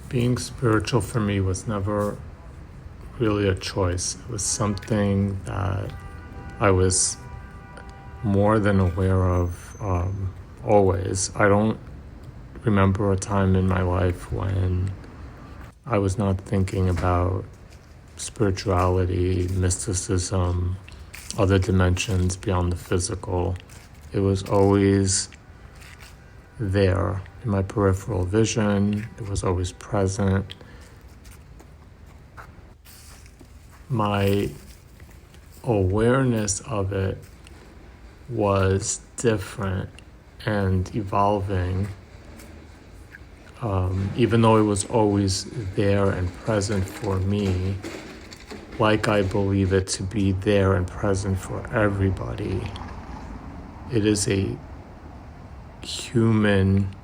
Being spiritual for me was never really a choice. It was something that I was more than aware of always. I don't remember a time in my life when I was not thinking about spirituality, mysticism, other dimensions beyond the physical. It was always there in my peripheral vision. It was always present. My awareness of it was different and evolving, even though it was always there and present for me, like I believe it to be there and present for everybody. It is a human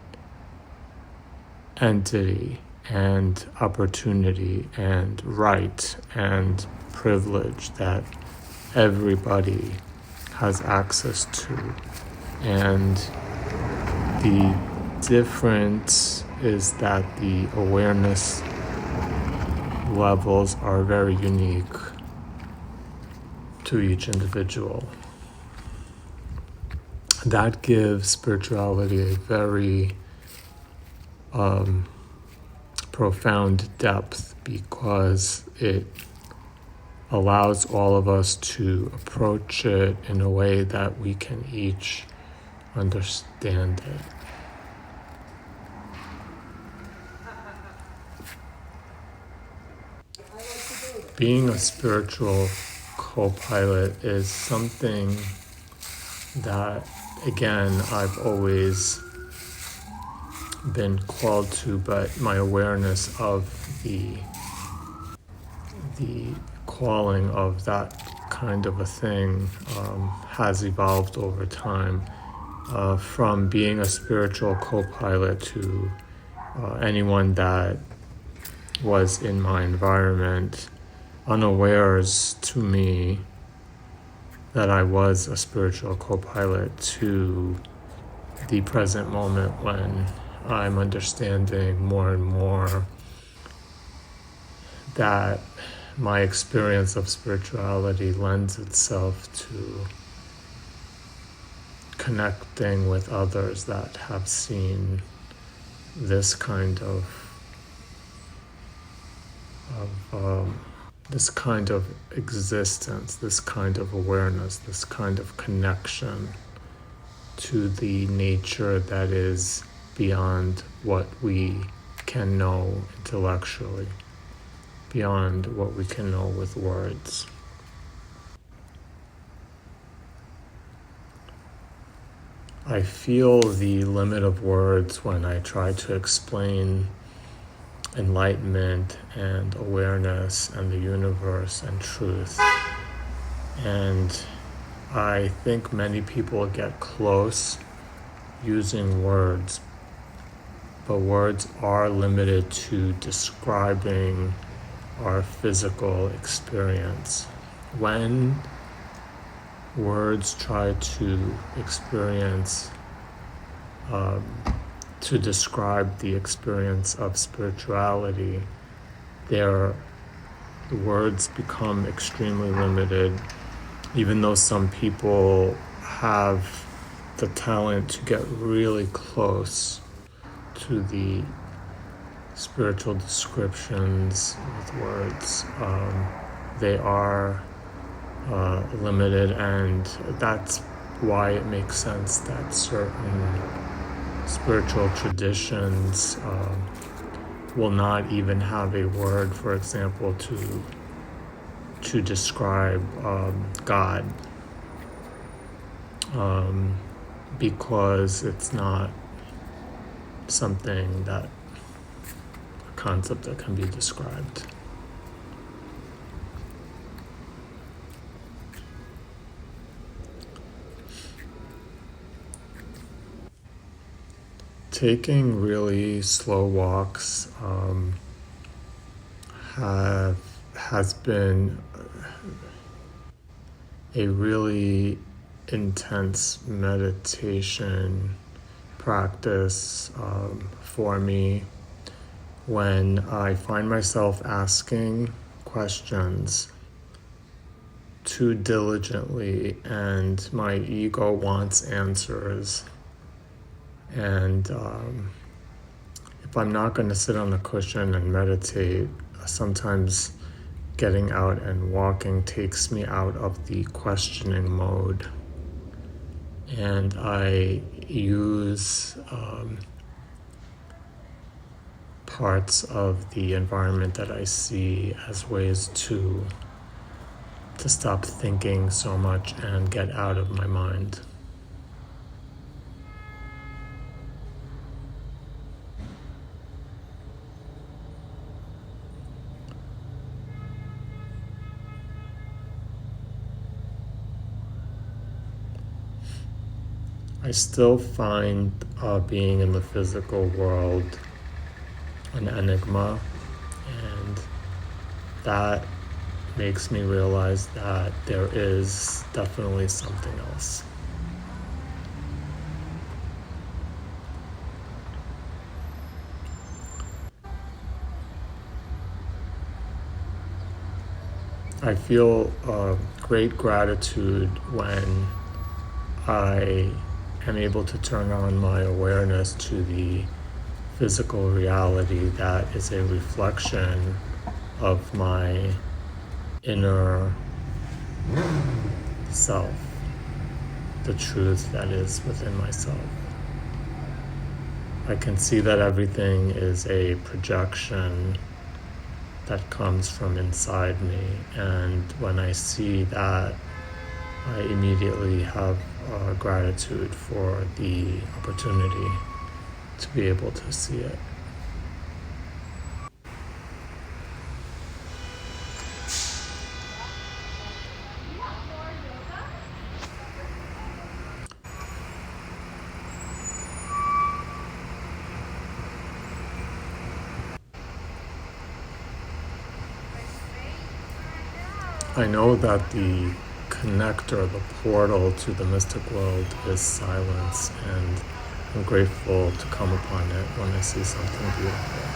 entity and opportunity and right and privilege that everybody has access to. And the difference is that the awareness levels are very unique to each individual. That gives spirituality a very profound depth because it allows all of us to approach it in a way that we can each understand it. Being a spiritual co-pilot is something that, again, I've always been called to, but my awareness of the calling of that kind of a thing has evolved over time, from being a spiritual co-pilot to anyone that was in my environment unawares to me that I was a spiritual co-pilot, to the present moment when I'm understanding more and more that my experience of spirituality lends itself to connecting with others that have seen this kind of existence, this kind of awareness, this kind of connection to the nature that is beyond what we can know intellectually, beyond what we can know with words. I feel the limit of words when I try to explain enlightenment and awareness and the universe and truth. And I think many people get close using words, but words are limited to describing our physical experience. When words try to experience, to describe the experience of spirituality, their words become extremely limited, even though some people have the talent to get really close to the spiritual descriptions with words. They are limited, and that's why it makes sense that certain spiritual traditions will not even have a word, for example, to describe God, because it's not something that a concept that can be described. Taking really slow walks has been a really intense meditation practice for me. when I find myself asking questions too diligently and my ego wants answers. And if I'm not going to sit on the cushion and meditate, sometimes getting out and walking takes me out of the questioning mode. And I use parts of the environment that I see as ways to stop thinking so much and get out of my mind. I still find being in the physical world an enigma, and that makes me realize that there is definitely something else. I feel great gratitude when I am able to turn on my awareness to the physical reality that is a reflection of my inner self, the truth that is within myself. I can see that everything is a projection that comes from inside me, and when I see that, I immediately have gratitude for the opportunity to be able to see it. I know that the connector, the portal to the mystic world is silence, and I'm grateful to come upon it when I see something beautiful.